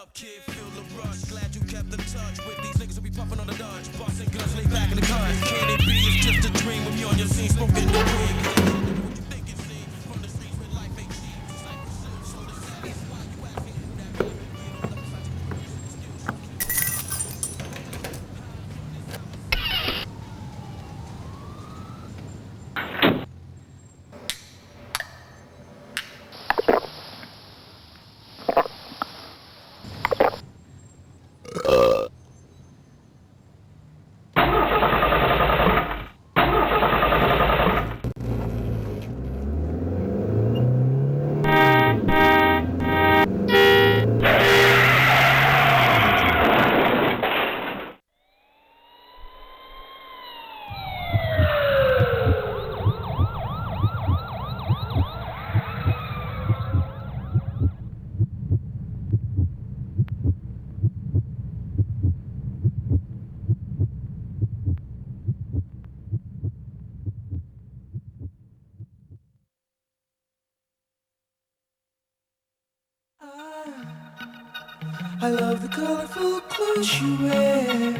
up, kid? Feel the rush. Glad you kept in touch with these niggas who be puffing on the Dutch. Busting guns, lay back in the cut. Can it be? It's just a dream when you're on your scene, smoking the weed. What you think it's seen from the streets where life ain't cheap? Cypher silk, so the savage. Why you asking who that rapper is? All up inside your brain, so still I love the colorful clothes she wears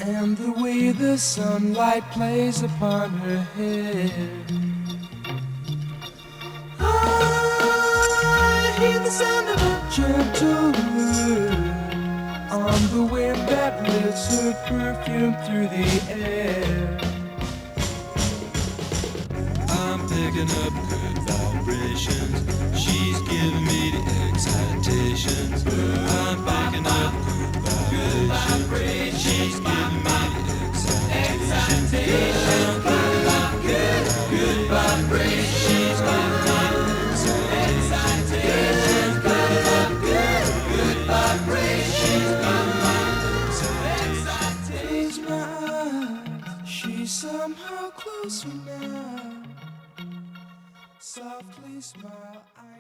and the way the sunlight plays upon her hair. I hear the sound of a gentle wind on the wind that lifts her perfume through the air. I'm picking up good vibrations. She's giving me the excitations. I'm picking up good vibrations. She's giving me the excitations. I'm picking up good vibrations. She's giving me the excitations. Picking up good vibrations. She's giving me the excitations. Close my eyes, she's somehow closer now. Softly smile, I